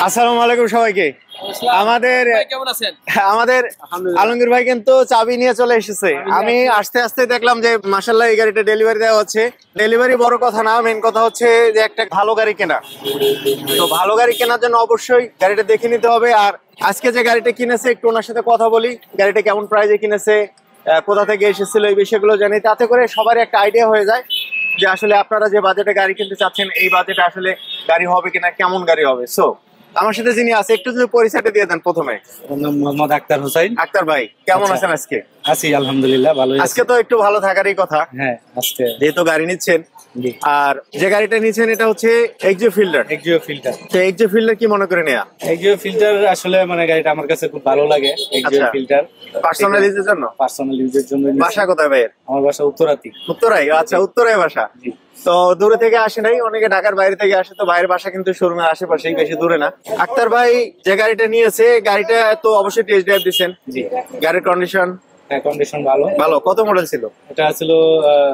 আসসালামু আলাইকুম সবাইকে। আমাদের আলমগীর ভাই কিন্তু চাবি নিয়ে চলে এসেছে। আমি আস্তে আস্তে দেখলাম যে মাশাআল্লাহ এই গাড়িটা ডেলিভারি দেওয়া হচ্ছে। ডেলিভারি বড় কথা না, মেন কথা হচ্ছে যে একটা ভালো গাড়ি কেনা। তো ভালো গাড়ি কেনার জন্য অবশ্যই গাড়িটা দেখে নিতে হবে। আর আজকে যে গাড়িটা কিনেছে একটু ওনার সাথে কথা বলি, গাড়িটা কেমন প্রাইসে কিনেছে, কোথা থেকে এসেছিল, এই বিষয়গুলো জানি। তাতে করে সবারই একটা আইডিয়া হয়ে যায় যে আসলে আপনারা যে বাজেটে গাড়ি কিনতে চাচ্ছেন এই বাজেটে আসলে গাড়ি হবে কিনা, কেমন গাড়ি হবে। সো আমার সাথে যিনি আছে একটু যদি পরিচয়টা দিয়ে দেন প্রথমে। মোহাম্মদ আক্তার হোসেন। আক্তার ভাই কেমন আছেন আজকে? আছি আলহামদুলিল্লাহ ভালো। আজকে তো একটু ভালো থাকারই কথা। হ্যাঁ, আজকে যেহেতু গাড়ি নিচ্ছেন, আর যে গাড়িটা নিচ্ছেন এটা হচ্ছে এক্সিও ফিল্ডার। তো এক্সিও ফিল্ডার কি মনে করে নেয়া? এক্সিও ফিল্টার আসলে মানে গাড়িটা আমার কাছে খুব ভালো লাগে। এক্সিও ফিল্টার পার্সোনাল ইউজের জন্য। পার্সোনাল ইউজের জন্য। বাসা কোথায় ভাইয়ের? আমার বাসা উত্তরাতি। উত্তরাই? আচ্ছা, উত্তরাই বাসা। তো দূরে থেকে আসে নাই, অনেকে ঢাকার বাইরে থেকে আসে। তো বাইরের বাসা কিন্তু শোরুমের আশেপাশেই, বেশি দূরে না। আক্তার ভাই যে গাড়িটা নিয়েছে, গাড়িটা তো অবশ্যই টেস্ট ড্রাইভ দিচ্ছেন। গাড়ির কন্ডিশন? কন্ডিশন ভালো। ভালো। কত মডেল ছিল এটা? ছিল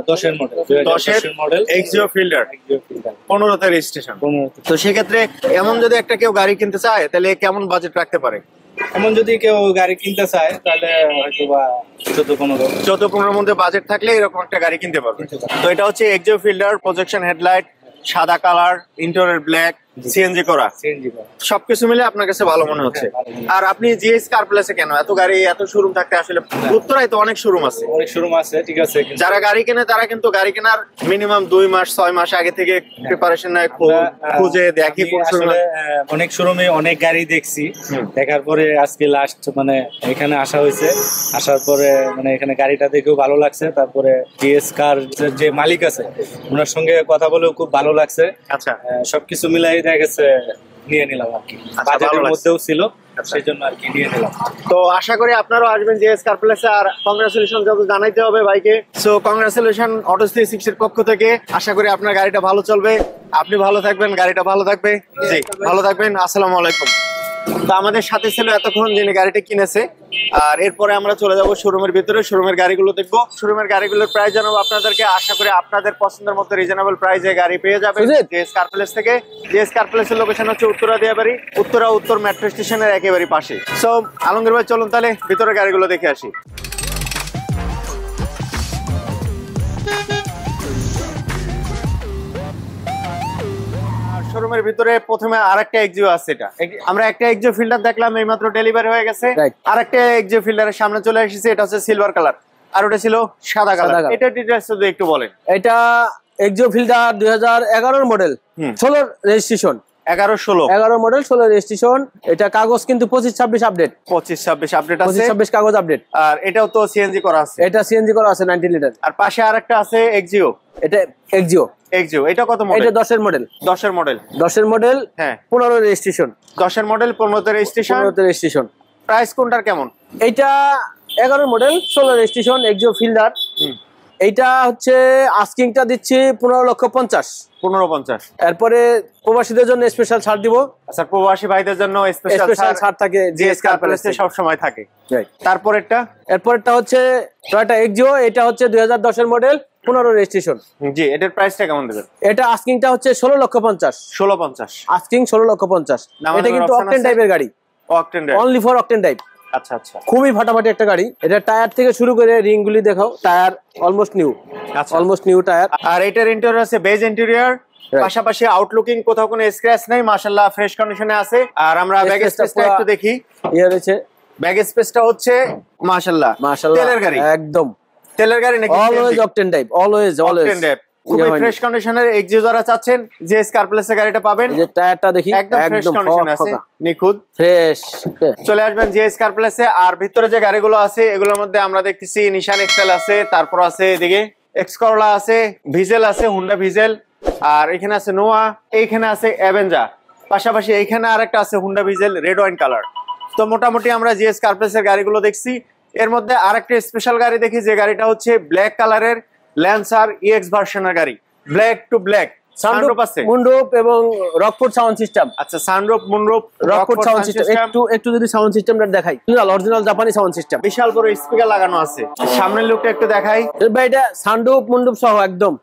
10 এর মডেল। 10 এর মডেল এক্সিও ফিল্ডার। 15 তে রেজিস্ট্রেশন। তো সেক্ষেত্রে এমন যদি একটা কেউ গাড়ি কিনতে চায় তাহলে কেমন বাজেট রাখতে পারে? এমন যদি কেউ গাড়ি কিনতে চায় তাহলে হয়তো বা 14-15 মধ্যে বাজেট থাকলে এরকম একটা গাড়ি কিনতে পারবে। তো এটা হচ্ছে এক্সিও ফিল্ডার, প্রজেকশন হেডলাইট, সাদা কালার, ইন্টেরিয়র ব্ল্যাক, সিএনজি করা। সবকিছু মিলে আপনার কাছে ভালো মনে হচ্ছে। আর আপনি জিএস কার প্লেসে কেন এত গাড়ি, এত শোরুম থাকতে? আসলে উত্তরায় তো অনেক শোরুম আছে। ঠিক আছে। যারা গাড়ি কেনে তারা কিন্তু গাড়ি কেনার মিনিমাম 2 মাস 6 মাস আগে থেকে প্রিপারেশন নেয়, খুঁজে দেখে কোন শোরুমে। অনেক শোরুমে অনেক গাড়ি দেখছি, দেখার পরে আজকে লাস্ট মানে এখানে আসা হয়েছে। আসার পরে মানে এখানে গাড়িটা দেখেও ভালো লাগছে। তারপরে জিএস কার যে মালিক আছে ওনার সঙ্গে কথা বলেও খুব ভালো লাগছে। আচ্ছা, সবকিছু মিলাই দেখা গেছে নিয়ে নিলাম আর কি। বাজেটের মধ্যেও ছিল, সেই জন্য আর কি নিয়ে নিলাম। তো আশা করি আপনারাও আসবেন জিএস কার প্লেসে। আর কংগ্রাচুলেশন যত জানাইতে হবে ভাইকে। সো কংগ্রাচুলেশন অটো 360 এর পক্ষ থেকে। আশা করি আপনার গাড়িটা ভালো চলবে, আপনি ভালো থাকবেন, গাড়িটা ভালো থাকবে। জি, ভালো থাকবেন। আসসালামু আলাইকুম। তো আমাদের সাথে ছিল এতক্ষণ যিনি গাড়িটা কিনেছে। আর এরপরে আমরা চলে যাব শোরুমের ভিতরে, শোরুমের গাড়িগুলো দেখবো। শোরুমের গাড়িগুলোর প্রাইস জানাবো আপনাদেরকে। আশা করি আপনাদের পছন্দের মতো রিজনেবল প্রাইসে গাড়ি পেয়ে যাবেন জিএস কার প্লেস থেকে। জিএস কার প্লেসের লোকেশন হচ্ছে উত্তরা দিয়াবাড়ি, উত্তর মেট্রো স্টেশনের একেবারে পাশে। সো আলমগীর ভাই চলুন তাহলে ভিতরে গাড়িগুলো দেখে আসি। শোরুমের ভিতরে প্রথমে আরেকটা এক্সিও আছে। এটা আমরা একটা এক্সিও ফিল্ডার দেখলাম, এইমাত্র ডেলিভারি হয়ে গেছে। আরেকটা এক্সিও ফিল্ডারের সামনে চলে এসেছে, এটা হচ্ছে সিলভার কালার, আর ওটা ছিল সাদা কালার। এটা ডিটেইলস যদি একটু বলেন। এটা Axio fielder 2011 model, 16 registration. 11 model 16 registration. এটা কাগজ কিন্তু 25-26 আপডেট। 25-26 আপডেট আছে, 25-26 কাগজ আপডেট। আর এটাও তো সিএনজি করা আছে। এটা সিএনজি করা আছে 90 লিটার। আর পাশে আরেকটা আছে এক্সিও। এটা এক্সিও। এটা কত মডেল? এটা 10 এর মডেল। 10 এর মডেল। 10 এর মডেল, হ্যাঁ, 15 রেজিস্ট্রেশন। 10 এর মডেল, 15 তে রেজিস্ট্রেশন। প্রাইস কোনটার কেমন? এটা 11 মডেল 16 রেজিস্ট্রেশন এক্সিও ফিল্ডার। এইটা হচ্ছে আস্কিংটা দিচ্ছি 15,50,000। 15,50,000। এরপরে প্রবাসীদের জন্য স্পেশাল ছাড় দিব। আচ্ছা, প্রবাসী ভাইদের জন্য স্পেশাল ছাড় থাকে, জিএস কার প্লেসে সব সময় থাকে। এরপরটা হচ্ছে টয়োটা এক্সিও। এটা হচ্ছে 2010 এর মডেল, 15 রেজিস্ট্রেশন। জি, এটার প্রাইসটা কেমন দেবেন? এটা আস্কিংটা হচ্ছে 16,50,000। 16,50,000 আস্কিং, 16,50,000। এটা কিন্তু অকটেন টাইপের গাড়ি, octane drive, only for octane type. আচ্ছা আচ্ছা, খুবই ফাটাফাটি একটা গাড়ি। এটা টায়ার থেকে শুরু করে রিং গুলি দেখাও, টায়ার অলমোস্ট নিউ। আচ্ছা, অলমোস্ট নিউ টায়ার। আর এটার ইন্টেরিয়র আছে বেজ ইন্টেরিয়র, পাশাপাশি আউটলুকিং কোথাও কোনো স্ক্র্যাচ নাই, মাশাআল্লাহ ফ্রেশ কন্ডিশনে আছে। আর আমরা ব্যাগ স্পেসটা একটু দেখি। রয়েছে ব্যাগ স্পেসটা হচ্ছে মাশাআল্লাহ তেলের গাড়ি, একদম তেলের গাড়ি নাকি? Always octane type, always octane type. খুবই ফ্রেশ কন্ডিশনের এক্সিও যারা চাচ্ছেন জিএস কার প্লেসে গাড়িটা পাবেন। যে টায়ারটা দেখি একদম ফ্রেশ কন্ডিশনে আছে, নিখুঁত ফ্রেশ। চলে আসবেন জিএস কার প্লেসে। আর ভিতরে যে গাড়িগুলো আছে এগুলোর মধ্যে আমরা দেখতেছি নিশান এক্সেল আছে, তারপর আছে এদিকে এক্স করলা আছে, ভিজেল আছে, হুন্ডা ভিজেল, আর এখানে আছে নোয়া, এইখানে আছে অ্যাভেঞ্জার, পাশাপাশি এইখানে আরেকটা আছে Honda Vezel red wine colour. তো মোটামুটি আমরা জিএস কার প্লেসের গাড়িগুলো দেখছি। এর মধ্যে আরেকটা স্পেশাল গাড়ি দেখি, যে গাড়িটা হচ্ছে ব্ল্যাক কালারের ল্যান্সার ইএক্স ভার্সনের গাড়ি, ব্ল্যাক টু ব্ল্যাক। সানরুফ আছে, মুনরুফ এবং রকফোর্ড সাউন্ড সিস্টেম। আচ্ছা, sunroof, moonroof, Rockford sound system. একটু যদি সাউন্ড সিস্টেমটা দেখাই, অরিজিনাল জাপানি সাউন্ড সিস্টেম। বিশাল বড় স্পিকার লাগানো আছে। সামনের লুকটা একটু দেখাই ভাই। এটা সানরুফ মুনরুফ সহ একদম।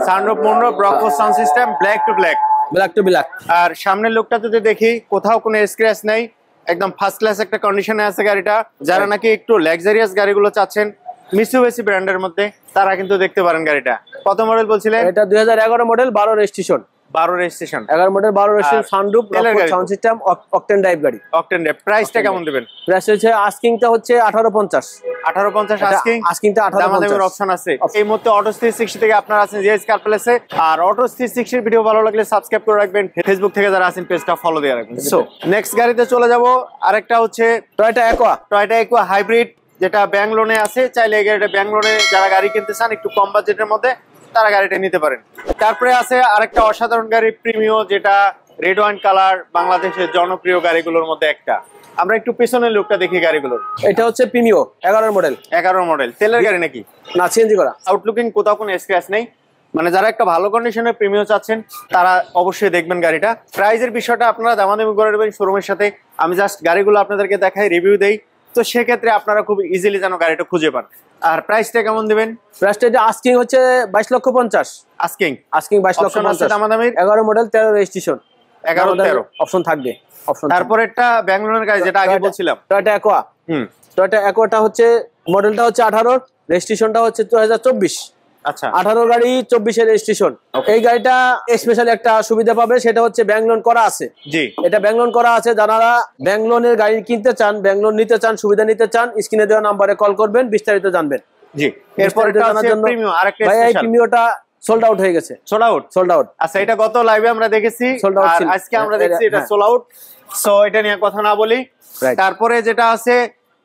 Sunroof, moonroof, Rockford sound system, black to black. Black to black. আর সামনের লুকটা যদি দেখি, কোথাও কোনো স্ক্র্যাচ নেই, একদম ফার্স্ট ক্লাস একটা কন্ডিশনে আছে গাড়িটা। যারা নাকি একটু লাক্সারিয়াস গাড়িগুলো চাচ্ছেন মিৎসুবিশি ব্র্যান্ডের মধ্যে, তারা কিন্তু দেখতে পারেন গাড়িটা। কত মডেল বলছিলেন? এটা 2011 model, 12 registration. 12 registration, 11 model, 12 registration, sunroof, sound system, octane drive গাড়ি। Octane drive. প্রাইসটা কেমন দিবেন? প্রাইস হচ্ছে আস্কিংটা হচ্ছে 1850। 1850 আস্কিং। আস্কিংটা 1850 অপশন আছে। এই মুহূর্তে অটো 360 থেকে আপনারা আছেন জিএস কার প্লেসে। আর অটো 360 এর ভিডিও ভালো লাগলে সাবস্ক্রাইব করে রাখবেন, ফেসবুক থেকে যারা আছেন পেজটা ফলো দিয়ে রাখবেন। সো নেক্সট গাড়িতে চলে যাব। আরেকটা হচ্ছে Toyota aqua. Toyota aqua hybrid, যেটা ব্যাংক লোনে আছে। চাইলে এই গাড়িটা ব্যাংক লোনে যারা গাড়ি কিনতে চান একটু কম বাজেটের মধ্যে, তারা গাড়িটা নিতে পারেন। তারপরে আছে আরেকটা অসাধারণ গাড়ি প্রিমিও, যেটা রেড ওয়াইন কালার, বাংলাদেশের জনপ্রিয় গাড়িগুলোর মধ্যে একটা। আমরা একটু পেছনের লুকটা দেখি গাড়িগুলোর। এটা হচ্ছে প্রিমিও 11 মডেল। 11 মডেল, তেলের গাড়ি নাকি? না, সিএনজি করা। আউটলুকিং কোথাও কোনো স্ক্র্যাচ নেই। মানে যারা একটা ভালো কন্ডিশনের প্রিমিও চাচ্ছেন তারা অবশ্যই দেখবেন গাড়িটা। প্রাইজের বিষয়টা আপনারা দামাদামি করে নেবেন শোরুমের সাথে। আমি জাস্ট গাড়িগুলো আপনাদেরকে দেখাই, রিভিউ দেই, তো সেক্ষেত্রে আপনারা খুব ইজিলি যেন গাড়িটা খুঁজে পান। আর প্রাইসটা কেমন দিবেন? প্রাইসটা এটা আস্কিং হচ্ছে 22,50,000। আস্কিং 22,50,000 দামাদামির। 11 model, 13 registration. 11-13 অপশন থাকবে। অপশন। তারপর একটা ব্যাঙ্গালোরের গাড়ি, যেটা আগে বলছিলাম, টয়োটা অ্যাকোয়া। টয়োটা অ্যাকোয়াটা হচ্ছে মডেলটা হচ্ছে 18, রেজিস্ট্রেশনটা হচ্ছে 2024। আচ্ছা, 18 গাড়ি, 24 এর রেজিস্ট্রেশন। এই গাড়িটা স্পেশাল একটা সুবিধা পাবে, সেটা হচ্ছে ব্যাংক লোন করা আছে। জি, এটা ব্যাংক লোন করা আছে। যারা ব্যাংক লোনের গাড়ি কিনতে চান, ব্যাংক লোন নিতে চান, সুবিধা নিতে চান, স্ক্রিনে দেওয়া নাম্বারে কল করবেন, বিস্তারিত জানবেন। জি। এরপর এটা হচ্ছে প্রিমিও, আরেকটা ভাই এই স্পেশাল। প্রিমিওটা সোল্ড আউট হয়ে গেছে। Sold out? Sold out. আচ্ছা, এটা গত লাইভে আমরা দেখেছি, Sold out আর ছিল। আজকে আমরা দেখছি এটা সোল্ড আউট। সো এটা নিয়ে কথা না বলি। Right. তারপরে যেটা আছে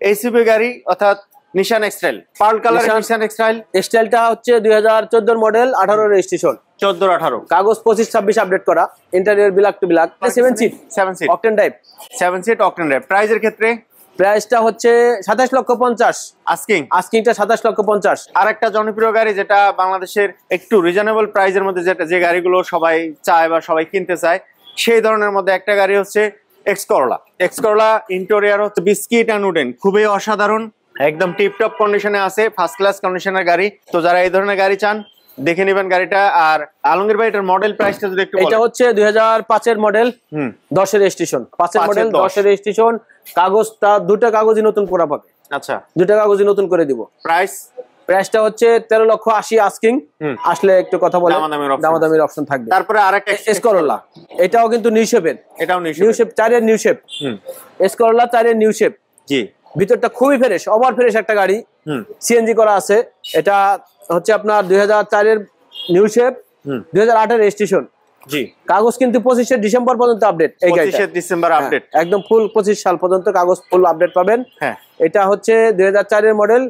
এইসিবি গাড়ি, অর্থাৎ নিশান এক্সটাইল, পার্ল কালার নিশান এক্সটাইল। স্টাইলটা হচ্ছে 2014 মডেল, 18 রেজিস্ট্রেশন, 14-18 কাগজ 25-26 আপডেট করা, interior black to black, 7 seat, 7 seat, octane drive. 7 seat octane drive. প্রাইজের ক্ষেত্রে প্রাইসটা হচ্ছে 27,50,000। আস্কিং। আস্কিংটা 27,50,000। আরেকটা জনপ্রিয় গাড়ি, যেটা বাংলাদেশের একটু রিজনেবল প্রাইজের মধ্যে, যেটা যে গাড়িগুলো সবাই চায় বা সবাই কিনতে চায়, সেই ধরনের মধ্যে একটা গাড়ি হচ্ছে X Corolla. X Corolla interior হচ্ছে বিস্কিট এন্ড উডেন, খুবই অসাধারণ, একদম টিপটপ কন্ডিশনে আছে, ফার্স্ট ক্লাস কন্ডিশনের গাড়ি। তো যারা এই ধরনের গাড়ি চান দেখে নেবেন গাড়িটা। আর আলমগীর ভাই, এটার মডেল প্রাইসটা যদি একটু বলেন। এটা হচ্ছে 2005 এর মডেল, 10 এর রেজিস্ট্রেশন, 5 এর মডেল, 10 এর রেজিস্ট্রেশন। কাগজটা দুটো কাগজই নতুন করা পাবে। আচ্ছা, দুটো কাগজই নতুন করে দিব। প্রাইস? প্রাইসটা হচ্ছে 13,80,000 আস্কিং। আসলে একটু কথা বলে দামাদামির অপশন থাকবে। তারপরে আরেকটা এসকরোলা, এটাও কিন্তু নিউ শেপের। এটাও নিউ শেপ, 4 এর নিউ শেপ। এসকরোলা 4 এর নিউ শেপ। জি। ভিতরটা খুবই ফ্রেশ, ওভার ফ্রেশ একটা গাড়ি। সিএনজি করা আছে। এটা হচ্ছে আপনার 2004 এর নিউ শেপ, 2008 এর রেজিস্ট্রেশন। জি। কাগজ কিন্তু 25 ডিসেম্বর পর্যন্ত আপডেট। এই গাড়িটা 25 ডিসেম্বর আপডেট, একদম ফুল 25 সাল পর্যন্ত কাগজ ফুল আপডেট পাবেন। হ্যাঁ। এটা হচ্ছে 2004 এর মডেল,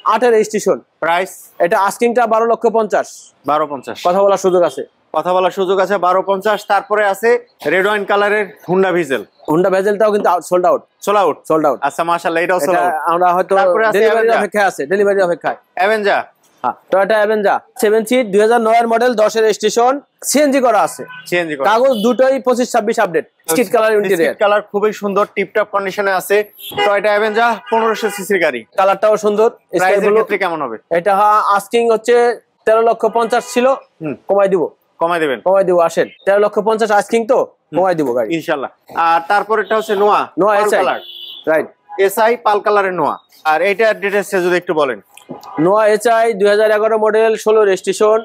8 এর রেজিস্ট্রেশন। প্রাইস? এটা আস্কিংটা 12,50,000। 12,50,000। কথা বলার সুযোগ আছে। কথা বলার সুযোগ আছে, 12,50,000। তারপরে আছে রেড ওয়াইন কালারের হুন্ডা ভিজেল। হুন্ডা ভেজেলটাও কিন্তু sold out. Sold out? Sold out. আচ্ছা, মাশাআল্লাহ, এটাও সোল্ড আউট। আমরা হয়তো ডেলিভারির অপেক্ষায় আছে, ডেলিভারির অপেক্ষায়। অ্যাভেঞ্জার। হ্যাঁ, টয়োটা অ্যাভেঞ্জার 7 সিট, 2009 এর মডেল, 10 এর রেজিস্ট্রেশন, সিএনজি করা আছে। সিএনজি করা। কাগজ দুটোই 25-26 update. Skit colour interior. Skit colour খুবই সুন্দর, টিপটপ কন্ডিশনে আছে। টয়োটা অ্যাভেঞ্জার 1500 সিসির গাড়ি। কালারটাও সুন্দর। প্রাইসের ক্ষেত্রে কেমন হবে? এটা আস্কিং হচ্ছে 13,50,000 ছিল, কমাই দিব। কমাই দেবেন? কমাই দিব, আসেন। 13,50,000 আস্কিং, তো কমাই দিব গাড়ি ইনশাআল্লাহ। আর তারপরটা হচ্ছে নোয়া। নোয়া পাল এসআই, কালার। রাইট। এসআই পাল কালারের নোয়া। আর এইটার ডিটেইলস যদি একটু বলেন। নোয়া SI 2011 model, 16 registration,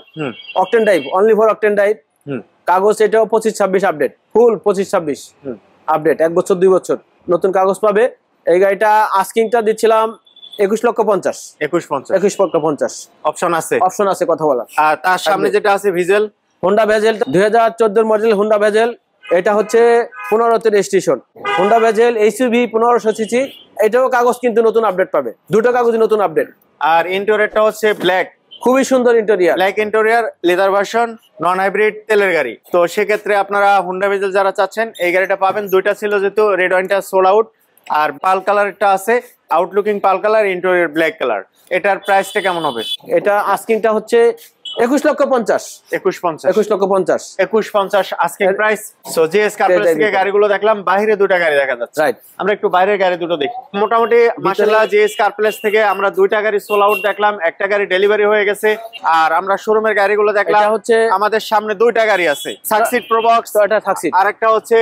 octane drive, only for octane drive. কাগজ এটাও 25-26 আপডেট, ফুল 25-26 আপডেট, 1 বছর 2 বছর নতুন কাগজ পাবে। এই গাড়িটা আস্কিংটা দিচ্ছিলাম 21,50,000। 21,50,000 অপশন আছে? অপশন আছে, কথা বলা। আর তার সামনে যেটা আছে Vezel, Honda bezel 2014 model, Honda bezel. এটা হচ্ছে 15 registration, Honda bezel HEV 1500 CC. এটাও কাগজ কিন্তু নতুন আপডেট পাবে, দুটো কাগজ নতুন আপডেট। আর ইন্টেরিয়রটা হচ্ছে ব্ল্যাক, খুবই সুন্দর interior, black interior, leather version, non hybrid, তেলের গাড়ি। তো সেক্ষেত্রে আপনারা হোন্ডা ভেজেল যারা চাচ্ছেন এই গাড়িটা পাবেন। দুইটা ছিল যেহেতু, রেড ওয়াইনটা সোল্ড আউট, আর পাল কালারটা আছে, আউটলুকিং পাল কালার, ইন্টেরিয়র ব্ল্যাক কালার। এটার প্রাইসটা কেমন হবে? এটা আস্কিংটা হচ্ছে 21,50,000 21,50 21,50,000 21,50 আজকের price. So GS car place থেকে গাড়িগুলো দেখলাম, বাইরে দুটো গাড়ি দেখা যাচ্ছে। রাইট, আমরা একটু বাইরের গাড়ি দুটো দেখি। মোটামুটি মাশাআল্লাহ জিএস কার প্লেস থেকে আমরা দুইটা গাড়ি সোল আউট দেখলাম, একটা গাড়ি ডেলিভারি হয়ে গেছে। আর আমরা শোরুমের গাড়িগুলো দেখলাম, এটা হচ্ছে আমাদের সামনে দুইটা গাড়ি আছে, সাকসিড প্রোবক্স, টয়োটা সাকসিড, আর একটা হচ্ছে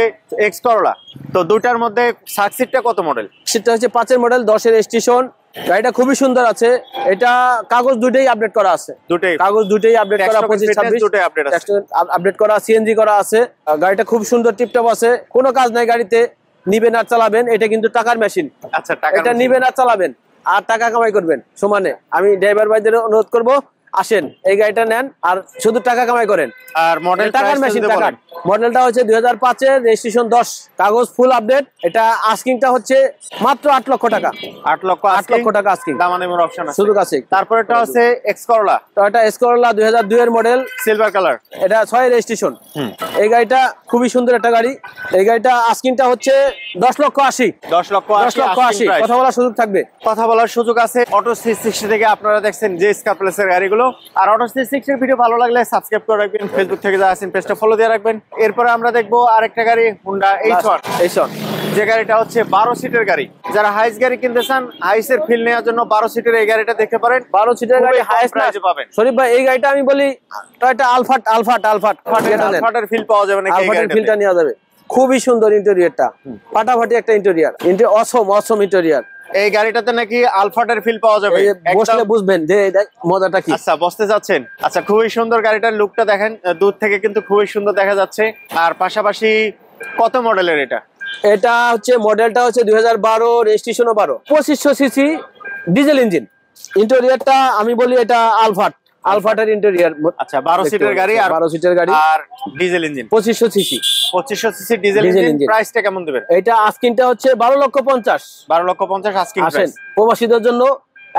এক্স করলা। তো দুইটার মধ্যে সাকসিডটা কত মডেল? সেটা হচ্ছে 5 এর মডেল, 10 এর রেজিস্ট্রেশন। গাড়িটা খুবই সুন্দর আছে। এটা কাগজ দুটেই আপডেট করা আছে, দুটেই কাগজ দুটেই আপডেট করা, 25-26 দুটেই আপডেট আছে, আপডেট করা, সিএনজি করা আছে। গাড়িটা খুব সুন্দর টিপটপ আছে, কোনো কাজ নাই গাড়িতে। নিবেন আর চালাবেন, এটা কিন্তু টাকার মেশিন। আচ্ছা, টাকা এটা নিবেন আর চালাবেন আর টাকা কামাই করবেন সমানে। আমি ড্রাইভার ভাইদের অনুরোধ করব, আসেন এই গাড়িটা নেন আর শুধু টাকা কামাই করেন। আর মডেল টাকার মেশিন, টাকার। মডেলটা হচ্ছে 2005 এর, রেজিস্ট্রেশন 10, কাগজ ফুল আপডেট। এটা আস্কিংটা হচ্ছে মাত্র 8 লক্ষ টাকা। 8 লক্ষ টাকা আস্কিং, দামাদামির অপশন আছে, সুযোগ আছে। তারপর এটা হচ্ছে X Corolla, Toyota X Corolla 2002 এর মডেল, সিলভার কালার। এটা 6 এর রেজিস্ট্রেশন। এই গাড়িটা খুবই সুন্দর একটা গাড়ি। এই গাড়িটা আস্কিংটা হচ্ছে 10,80,000। 10,80,000 কথা বলার সুযোগ থাকবে, কথা বলার সুযোগ আছে। অটো 360 থেকে আপনারা দেখছেন জিএস কার প্লেসের গাড়িগুলো। আর অটো 360 এর ভিডিও ভালো লাগলে সাবস্ক্রাইব করে রাখবেন, ফেসবুক থেকে যারা আছেন পেজটা ফলো দিয়ে রাখবেন। এরপরে আমরা দেখবো আরেকটা গাড়ি, হুন্ডা H1, যে গাড়িটা হচ্ছে 12 সিটের গাড়ি। যারা হাইস গাড়ি কিনতে চান, হাইসের ফিল নেওয়ার জন্য 12 সিটের এই গাড়িটা দেখতে পারেন। 12 সিটের গাড়ি হাইস্ট প্রাইসে পাবেন। শরীফ ভাই, এই গাড়িটা আমি বলি টয়োটা আলফাট ফিল পাওয়া যাবে না, এই আলফাটের গাড়িটাতে ফিলটা নেওয়া যাবে। খুবই সুন্দর ইন্টেরিয়রটা, ফাটাফাটি একটা ইন্টেরিয়র, অসম ইন্টেরিয়র। এই গাড়িটাতে নাকি আলফাটের ফিল পাওয়া যাবে, বসলে বুঝবেন যে মজাটা কি। আচ্ছা, বসতে যাচ্ছেন? আচ্ছা, খুবই সুন্দর গাড়িটার লুকটা দেখেন, দূর থেকে কিন্তু খুবই সুন্দর দেখা যাচ্ছে। আর পাশাপাশি কত মডেলের এটা? এটা হচ্ছে মডেলটা হচ্ছে 2012, রেজিস্ট্রেশনও 12, 2500 সিসি ডিজেল ইঞ্জিন। ইন্টেরিয়রটা আমি বলি এটা আলফাটের ইন্টেরিয়র। আচ্ছা, 12 সিটের গাড়ি, আর 12 সিটের গাড়ি, আর diesel engine, 2500 CC. 2500 CC diesel engine. প্রাইসটা কেমন দিবেন? এটা আস্কিংটা হচ্ছে 12,50,000। 12,50,000 আস্কিং প্রাইস। প্রবাসীদের জন্য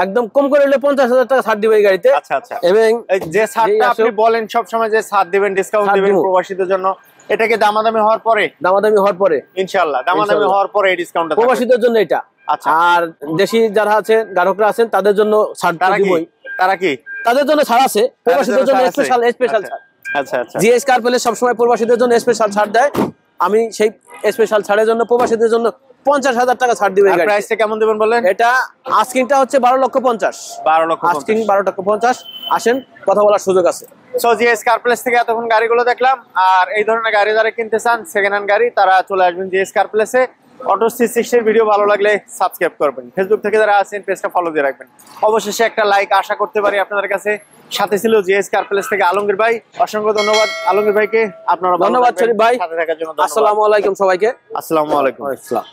একদম কম করে হলে 50,000 টাকা ছাড় দিবে এই গাড়িতে। আচ্ছা আচ্ছা। এবং যে ছাড়টা আপনি বলেন সব সময় যে ছাড় দিবেন, ডিসকাউন্ট দিবেন প্রবাসীদের জন্য, এটা কি দামাদামি হওয়ার পরে? দামাদামি হওয়ার পরে ইনশাআল্লাহ, দামাদামি হওয়ার পরে এই ডিসকাউন্টটা প্রবাসীদের জন্য এটা। আচ্ছা। আর দেশি যারা আছে, গ্রাহকরা আছেন, তাদের জন্য ছাড় দিবই। তারা কি? তাদের জন্য ছাড় আছে, প্রবাসীদের জন্য স্পেশাল ছাড়। আচ্ছা আচ্ছা। জিএস কার প্লেস সব সময় প্রবাসীদের জন্য স্পেশাল ছাড় দেয়। আমি সেই স্পেশাল ছাড়ের জন্য প্রবাসীদের জন্য 50,000 টাকা ছাড় দিবে। প্রাইসটা কেমন দিবেন বলেন? এটা আস্কিংটা হচ্ছে 12,50,000। 12,50,000 আস্কিং 12,50,000। আসেন, কথা বলার সুযোগ আছে। সো জিএস কার প্লেস থেকে এতক্ষণ গাড়িগুলো দেখলাম। আর এই ধরনের গাড়ি যারা কিনতে চান, সেকেন্ড হ্যান্ড গাড়ি, তারা চলে আসবেন জিএস কার প্লেসে। অটো 360 এর ভিডিও ভালো লাগলে সাবস্ক্রাইব করবেন, ফেসবুক থেকে যারা আছেন পেজটা ফলো দিয়ে রাখবেন। অবশেষে একটা লাইক আশা করতে পারি আপনাদের কাছে। সাথে ছিল জিএস কার প্লেস থেকে আলমগীর ভাই। অসংখ্য ধন্যবাদ আলমগীর ভাইকে। আপনারা ধন্যবাদ শরীফ ভাই, সাথে থাকার জন্য। আসসালামু আলাইকুম সবাইকে। আসসালামু আলাইকুম। আসসালাম।